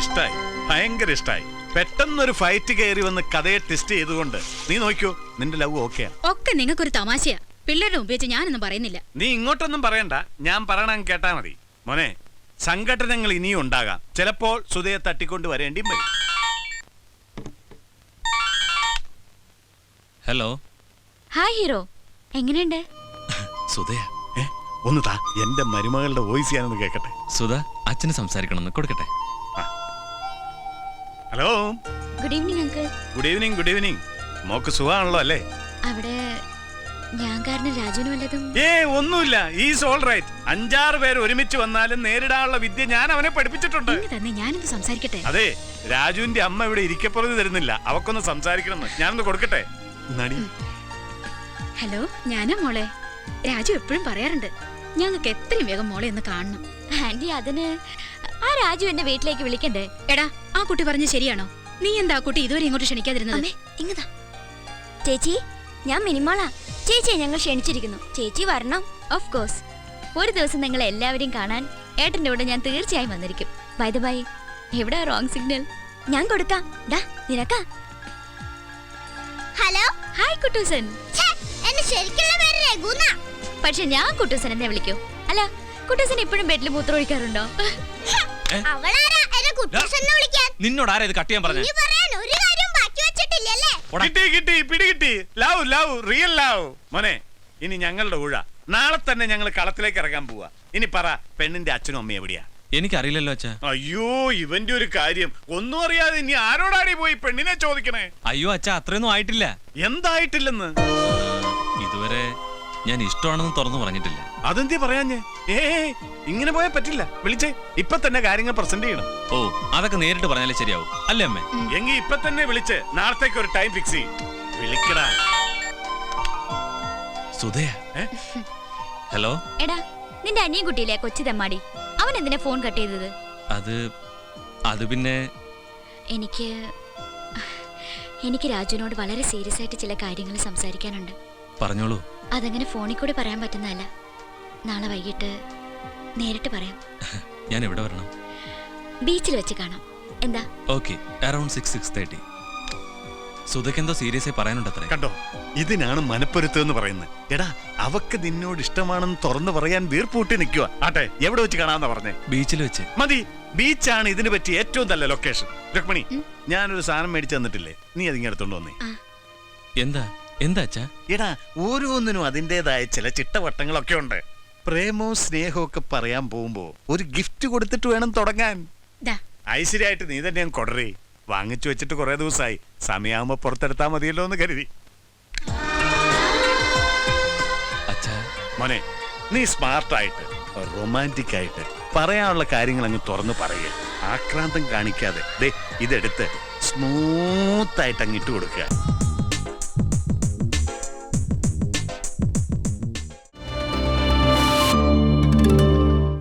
ഇഷ്ടായി, ഭയങ്കര ഇഷ്ടായി. പെട്ടെന്നൊരു ഫൈറ്റ് കയറി വന്ന് കഥയെ ടെസ്റ്റ് ചെയ്തുകൊണ്ട് നീ നോക്കിയോ, നിന്റെ ലവ് ഓക്കെയാ. ഒക്കെ നിങ്ങൾക്കൊരു തമാശയാ. പിള്ളേരുടെ മുമ്പ് വെച്ച് ഞാനൊന്നും പറയുന്നില്ല. നീ ഇങ്ങോട്ടൊന്നും പറയണ്ട, ഞാൻ പറയണം കേട്ടാ മതി. മോനെ, സംഘടനകൾ ഇനിയും ഉണ്ടാകാം. ചിലപ്പോൾ സുധയെ തട്ടിക്കൊണ്ട് വരേണ്ടി വരും. ഹലോ. ഹായ് ഹീറോ, എങ്ങനെയുണ്ട്? സുധയാ? ഒന്ന് താ, എന്റെ മരുമകളുടെ വോയിസ് ഞാനൊന്ന് കേക്കട്ടെ. സുധ അച്ഛന് സംസാരിക്കണമെന്ന് കൊടുക്കട്ടെ. Hello. Good evening uncle. Good evening. Good evening. മോക്ക് സുഖമാണല്ലോ അല്ലേ? അവിടെ ഞാൻ കാരണം രാജുവിന് വല്ലതും? ഒന്നുമില്ല, ഈസ് ഓൾ റൈറ്റ്. 5-6 പേര് ഒരുമിച്ച് വന്നാലും നേരിടാനുള്ള വിദ്യ ഞാൻ അവനെ പഠിപ്പിച്ചിട്ടുണ്ട്. ഞാനൊന്ന് സംസാരിക്കട്ടെ. അതെ, രാജുവിന്റെ അമ്മ ഇവിടെ ഇരിക്കപ്പുറത്ത് തരുന്നില്ല, അവക്കൊന്ന് സംസാരിക്കണം. ഞാനൊന്ന് കൊടുക്കട്ടെ. ഹലോ, ഞാനാ മോളെ. രാജു എപ്പോഴും പറയാറുണ്ട് ഞങ്ങൾക്ക് എത്രയും വേഗം മോളെ ഒന്ന് കാണണം. ആന്റി, അതിന് ആ രാജു എന്നെ വീട്ടിലേക്ക് വിളിക്കണ്ടേ? എടാ, ആ കുട്ടി പറഞ്ഞ ശരിയാണോ? നീ എന്താ കുട്ടി ഇതുവരെ ഇങ്ങോട്ട് ക്ഷണിക്കാതിരുന്നത്? ഇങ്ങതാ ചേച്ചി, ഞാൻ മിനിമോളാ. ചേച്ചിയെ ഞങ്ങൾ ക്ഷണിച്ചിരിക്കുന്നു, ചേച്ചി വരണം. Of course. ഒരു ദിവസം നിങ്ങൾ എല്ലാവരെയും കാണാൻ ഏട്ടന്റെ കൂടെ ഞാൻ തീർച്ചയായും വന്നിരിക്കും. ബൈ ദ ബൈ, എവിടെ റോങ് സിഗ്നൽ? ഞാൻ കൊടുക്കാം. ഡാ നിനക്കാ. ഹലോ. ഹായ് കുട്ടൂസൻ. പക്ഷെ ഞാൻ കുട്ടൂസൻ എന്നെ വിളിക്കൂ. അല്ല, കുട്ടൂസൻ ഇപ്പോഴും ബെഡിൽ മൂത്രം ഒഴിക്കാറുണ്ടോ? നിന്നോട് ആരാ ഇത് കട്ട് ചെയ്യാൻ പറഞ്ഞേ? മോനെ, ഇനി ഞങ്ങളുടെ ഊഴ. നാളെ തന്നെ ഞങ്ങൾ കളത്തിലേക്ക് ഇറങ്ങാൻ പോവാ. ഇനി പറ, പെണ്ണിന്റെ അച്ഛനും അമ്മയും എവിടെയാ? എനിക്കറിയില്ലല്ലോ അച്ഛാ. അയ്യോ, ഇവന്റെ ഒരു കാര്യം ഒന്നും അറിയാതെ ഇനി ആരോടാടി പോയി പെണ്ണിനെ ചോദിക്കണേ? അയ്യോ അച്ഛാ, അത്രയൊന്നും ആയിട്ടില്ല. എന്തായിട്ടില്ലെന്ന്? ഇതുവരെ ഞാൻ ഇഷ്ടമാണെന്ന് തുറന്നു പറഞ്ഞിട്ടില്ല. അതെന്തി പറയാഞ്ഞേ? ഇങ്ങനെ പോയാൽ പറ്റില്ല. വിളിച്ചേ, ഇപ്പൊ തന്നെ കാര്യങ്ങൾ പ്രസന്റ് ചെയ്യണം. ഓ, അതൊക്കെ നേരിട്ട് പറഞ്ഞാലേ ശരിയാവും അല്ലേ അമ്മേ? എങ്കി ഇപ്പൊ തന്നെ വിളിച്ച് നാളത്തേക്ക് ഒരു ടൈം ഫിക്സ് ചെയ്യും. വിളിക്കടാ. സുധയാ? ഹലോ. എടാ, നിന്റെ അനിയൻ കുട്ടിയില്ലേ കൊച്ചു തെമ്മാടി, അവൻ എന്തിനാ ഫോൺ കട്ട് ചെയ്തത്? അത് പിന്നെ എനിക്ക് രാജുവിനോട് വളരെ സീരിയസ് ആയിട്ട് ചില കാര്യങ്ങൾ സംസാരിക്കാനുണ്ട്. പറഞ്ഞോളൂ. അതങ്ങനെ ഫോണിൽ കൂടെ പറയാൻ പറ്റുന്നതല്ല. നാളെ വൈകിട്ട് നേരിട്ട് പറയാം. ഞാൻ എവിടെ വരണം? ബീച്ചിൽ വെച്ച് കാണാം. എന്താ? Okay, around 6:30. സുധയ്ക്ക് എന്തോ സീരിയസ് ആയി പറയാനുണ്ടത്രേ. കണ്ടോ, ഇതിനാണ് മനപ്പൊരുത്തം എന്ന് പറയുന്നത്. എടാ, അവക്ക് നിന്നോട് ഇഷ്ടമാണെന്ന് തുറന്നു പറയാൻ വീർപ്പൂട്ടി നിൽക്കുക. ആട്ടെ, എവിടെ വെച്ച് കാണാന്നാ പറഞ്ഞേ? ബീച്ചിൽ വെച്ച് മതി. ബീച്ചാണ് ഇതിന് പറ്റിയ ഏറ്റവും നല്ല ലൊക്കേഷൻ. രുക്മിണി, ഞാനൊരു സാധനം മേടിച്ചു തന്നിട്ടില്ലേ, നീ അതിങ്ങനെ എടുത്തോണ്ട് വന്നേ. എന്താ അച്ഛാ? എടാ, ഓരോന്നിനും അതിൻ്റെതായ ചില ചിട്ടവട്ടങ്ങളൊക്കെ ഉണ്ട്. പ്രേമവും സ്നേഹവും ഒക്കെ പറയാൻ പോകുമ്പോ ഒരു ഗിഫ്റ്റ് കൊടുത്തിട്ട് വേണം തുടങ്ങാൻ. ഐശ്വര്യമായിട്ട് നീ തന്നെ ഞാൻ കൊടറി വാങ്ങിച്ചു വെച്ചിട്ട് കുറെ ദിവസമായി. സമയമാകുമ്പോ പുറത്തെടുത്താ മതിയല്ലോ എന്ന് കരുതി. മോനെ, നീ സ്മാർട്ടായിട്ട് റൊമാൻറ്റിക് ആയിട്ട് പറയാനുള്ള കാര്യങ്ങൾ അങ്ങ് തുറന്നു പറയുക. ആക്രാന്തം കാണിക്കാതെ ഇതെടുത്ത് സ്മൂത്തായിട്ട് അങ്ങിട്ട് കൊടുക്കുക.